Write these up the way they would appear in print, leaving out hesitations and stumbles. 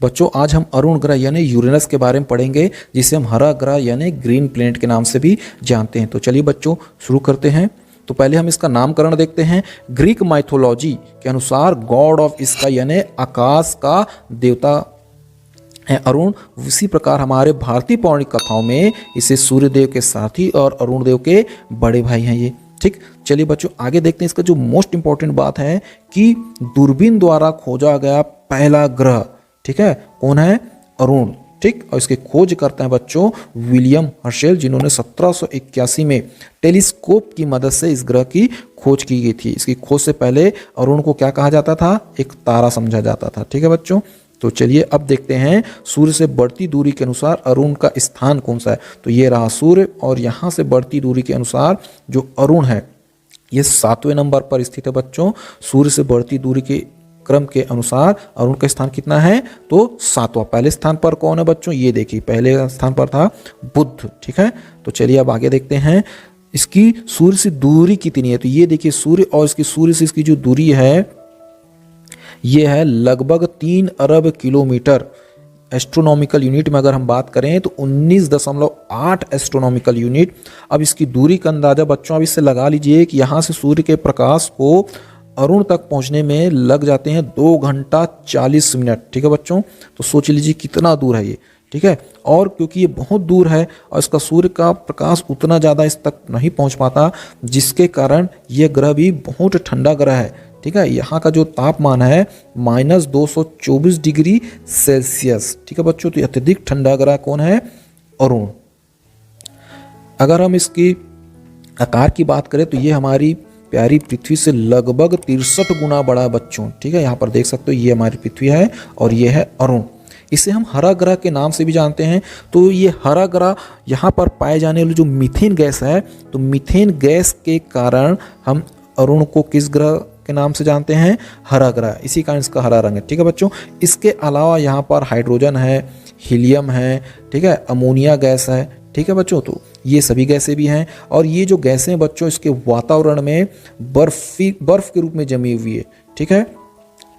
बच्चों आज हम अरुण ग्रह यानी यूरेनस के बारे में पढ़ेंगे, जिसे हम हरा ग्रह यानी ग्रीन प्लैनेट के नाम से भी जानते हैं। तो चलिए बच्चों शुरू करते हैं। तो पहले हम इसका नामकरण देखते हैं। ग्रीक माइथोलॉजी के अनुसार गॉड ऑफ स्काई यानी आकाश का देवता है अरुण। उसी प्रकार हमारे भारतीय पौराणिक कथाओं में इसे सूर्यदेव के साथी और अरुण देव के बड़े भाई हैं ये। ठीक, चलिए बच्चों आगे देखते हैं। इसका जो मोस्ट इंपॉर्टेंट बात है कि दूरबीन द्वारा खोजा गया पहला ग्रह, ठीक है, कौन है? अरुण। ठीक, और इसकी खोज करते हैं बच्चों विलियम हर्शेल, जिन्होंने 1781 में टेलीस्कोप की मदद से इस ग्रह की खोज की गई थी। इसकी खोज से पहले अरुण को क्या कहा जाता था? एक तारा समझा जाता था। ठीक है बच्चों, तो चलिए अब देखते हैं सूर्य से बढ़ती दूरी के अनुसार अरुण का स्थान कौन सा है। तो ये रहा सूर्य, और यहाँ से बढ़ती दूरी के अनुसार जो अरुण है ये 7वें नंबर पर स्थित है बच्चों। सूर्य से बढ़ती दूरी के क्रम के अनुसार अरुण का स्थान कितना है? तो 7वां। पहले स्थान पर कौन है बच्चों? ये देखिए, पहले स्थान पर था बुध। ठीक है, तो चलिए अब आगे देखते हैं इसकी सूर्य से दूरी कितनी है। तो ये देखिए सूर्य और इसकी सूर्य से इसकी जो दूरी है ये है लगभग 3 अरब किलोमीटर। एस्ट्रोनॉमिकल यूनिट में अगर हम बात करें तो 19.8 एस्ट्रोनॉमिकल यूनिट। अब इसकी दूरी का अंदाजा बच्चों अब इससे लगा लीजिए कि यहाँ से सूर्य के प्रकाश को अरुण तक पहुंचने में लग जाते हैं 2 घंटा 40 मिनट। ठीक है बच्चों, तो सोच लीजिए कितना दूर है ये। ठीक है, और क्योंकि ये बहुत दूर है और इसका सूर्य का प्रकाश उतना ज़्यादा इस तक नहीं पहुंच पाता, जिसके कारण यह ग्रह भी बहुत ठंडा ग्रह है। ठीक है, यहाँ का जो तापमान है -224 डिग्री सेल्सियस। ठीक है बच्चों, तो अत्यधिक ठंडा ग्रह कौन है? अरुण। अगर हम इसकी आकार की बात करें तो ये हमारी प्यारी पृथ्वी से लगभग 63 गुना बड़ा है बच्चों। ठीक है, यहाँ पर देख सकते हो ये हमारी पृथ्वी है और ये है अरुण। इसे हम हरा ग्रह के नाम से भी जानते हैं। तो ये हरा ग्रह यहाँ पर पाए जाने वाली जो मीथेन गैस है, तो मीथेन गैस के कारण हम अरुण को किस ग्रह के नाम से जानते हैं? हरा ग्रह। इसी कारण इसका हरा रंग है। ठीक है बच्चों, इसके अलावा यहाँ पर हाइड्रोजन है, हीलियम है, ठीक है, अमोनिया गैस है। ठीक है बच्चों, तो ये सभी गैसें भी हैं, और ये जो गैसें बच्चों इसके वातावरण में बर्फ के रूप में जमी हुई है। ठीक है,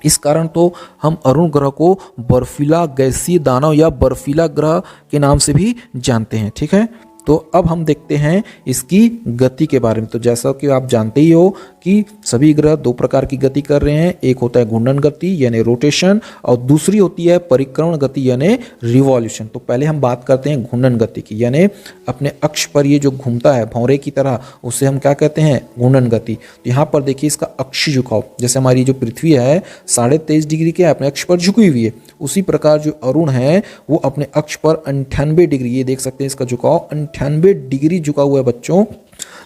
इस कारण तो हम अरुण ग्रह को बर्फीला गैसीय दानव या बर्फीला ग्रह के नाम से भी जानते हैं। ठीक है, तो अब हम देखते हैं इसकी गति के बारे में। तो जैसा कि आप जानते ही हो कि सभी ग्रह 2 प्रकार की गति कर रहे हैं। एक होता है घूर्णन गति यानी रोटेशन, और दूसरी होती है परिक्रमण गति यानी रिवॉल्यूशन। तो पहले हम बात करते हैं घूर्णन गति की, यानी अपने अक्ष पर ये जो घूमता है भौरे की तरह, उसे हम क्या कहते हैं? घूर्णन गति। तो यहाँ पर देखिए इसका अक्षीय झुकाव, जैसे हमारी जो पृथ्वी है 23.5 डिग्री के अपने अक्ष पर झुकी हुई है, उसी प्रकार जो अरुण है वो अपने अक्ष पर 98 डिग्री, ये देख सकते हैं इसका झुकाव 98 डिग्री झुका हुआ है बच्चों।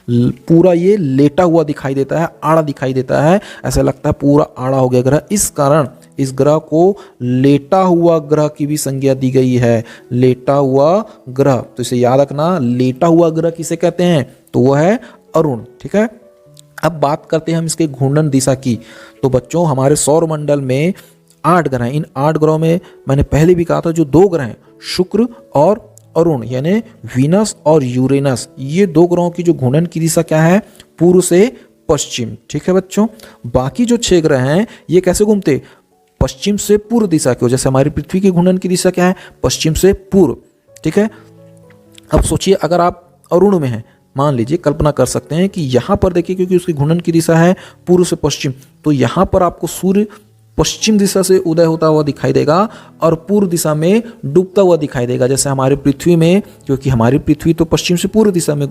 पूरा ये लेटा हुआ दिखाई देता है, आड़ा दिखाई देता है, ऐसा लगता है पूरा आड़ा हो गया ग्रह। इस कारण इस ग्रह को लेटा हुआ ग्रह की भी संज्ञा दी गई है। लेटा हुआ ग्रह, तो इसे याद रखना, लेटा हुआ ग्रह किसे कहते हैं? तो वह है अरुण। ठीक है, अब बात करते हैं हम इसके घूर्णन दिशा की। तो बच्चों हमारे सौर मंडल में 8 ग्रह हैं। इन 8 ग्रहों में मैंने पहले भी कहा था जो 2 ग्रह हैं, शुक्र और अरुण यानी वीनस और यूरेनस, ये 2 ग्रहों की जो घूर्णन की दिशा क्या है? पूर्व से पश्चिम। ठीक है बच्चों, बाकी जो 6 ग्रह हैं ये कैसे घूमते? पश्चिम से पूर्व दिशा की। जैसे हमारी पृथ्वी की घूर्णन की दिशा क्या है? पश्चिम से पूर्व। ठीक है, अब सोचिए अगर आप अरुण में हैं, मान लीजिए, कल्पना कर सकते हैं कि यहाँ पर देखिए क्योंकि उसकी घूर्णन की दिशा है पूर्व से पश्चिम, तो यहाँ पर आपको सूर्य पश्चिम दिशा से उदय होता हुआ दिखाई देगा और पूर्व दिशा में डूबता हुआ दिखाई देगा। जैसे हमारी पृथ्वी में, क्योंकि हमारी पृथ्वी तो पश्चिम से पूर्व दिशा में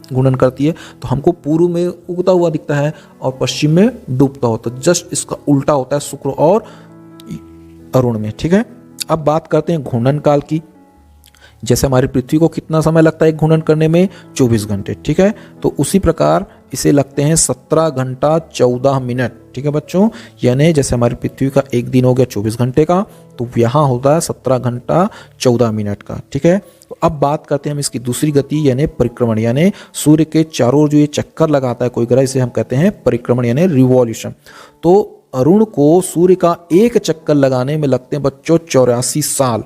घूर्णन करती है, तो हमको पूर्व में उगता हुआ दिखता है और पश्चिम में डूबता होता है। जस्ट इसका उल्टा होता है शुक्र और अरुण में। ठीक है, अब बात करते हैं घूर्णन काल की। जैसे हमारी पृथ्वी को कितना समय लगता है घूर्णन करने में? 24 घंटे। ठीक है, तो उसी प्रकार इसे लगते हैं 17 घंटा 14 मिनट। ठीक है बच्चों, यानी जैसे हमारी पृथ्वी का एक दिन हो गया 24 घंटे का, तो यहाँ होता है 17 घंटा 14 मिनट का। ठीक है, तो अब बात करते हैं हम इसकी दूसरी गति यानी परिक्रमण, यानी सूर्य के चारों ओर जो ये चक्कर लगाता है कोई ग्रह, इसे हम कहते हैं परिक्रमण यानी रिवॉल्यूशन। तो अरुण को सूर्य का एक चक्कर लगाने में लगते हैं बच्चों 84 साल।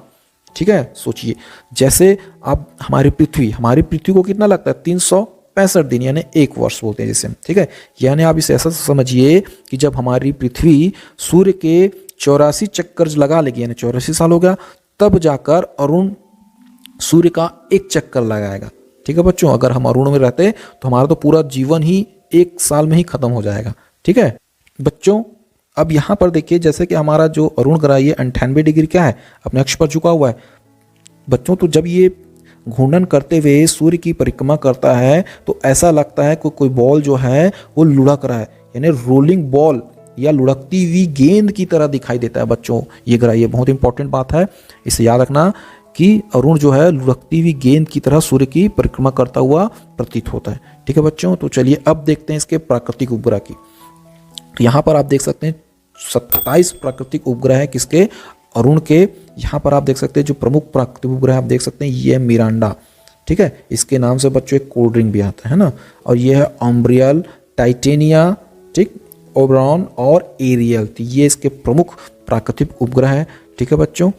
ठीक है, सोचिए जैसे अब हमारी पृथ्वी को कितना लगता है? 365 दिन यानी 1 वर्ष बोलते हैं जिसे। ठीक है, यानी आप इसे ऐसा समझिए कि जब हमारी पृथ्वी सूर्य के 84 चक्कर लगा लेगी, यानी 84 साल हो गया, तब जाकर अरुण सूर्य का एक चक्कर लगाएगा। ठीक है बच्चों, अगर हम अरुण में रहते तो हमारा तो पूरा जीवन ही 1 साल में ही खत्म हो जाएगा। ठीक है बच्चों, अब यहाँ पर देखिए जैसे कि हमारा जो अरुण ग्रह ये 98 डिग्री क्या है, अपने अक्ष पर झुका हुआ है बच्चों। तो जब ये घूर्णन करते हुए सूर्य की परिक्रमा करता है तो ऐसा लगता है कि कोई बॉल जो है वो लुढ़क रहा है, यानी रोलिंग बॉल या लुढ़कती हुई गेंद की तरह दिखाई देता है बच्चों ये ग्रह। ये बहुत इंपॉर्टेंट बात है, इसे याद रखना कि अरुण जो है लुढ़कती हुई गेंद की तरह सूर्य की परिक्रमा करता हुआ प्रतीत होता है। ठीक है बच्चों, तो चलिए अब देखते हैं इसके प्राकृतिक उपग्रह की। तो यहाँ पर आप देख सकते हैं 27 प्राकृतिक उपग्रह है किसके, अरुण के। यहाँ पर आप देख सकते हैं जो प्रमुख प्राकृतिक उपग्रह आप देख सकते हैं ये है मिरांडा। ठीक है, इसके नाम से बच्चों एक कोल्ड ड्रिंक भी आता है ना। और ये है अम्ब्रियल, टाइटेनिया, ठीक, ओबरॉन और एरियल। तो ये इसके प्रमुख प्राकृतिक उपग्रह है। ठीक है बच्चों,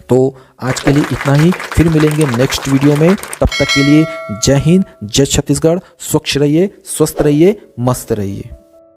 तो आज के लिए इतना ही, फिर मिलेंगे नेक्स्ट वीडियो में। तब तक के लिए जय हिंद, जय छत्तीसगढ़, स्वच्छ रहिए, स्वस्थ रहिए, मस्त रहिए।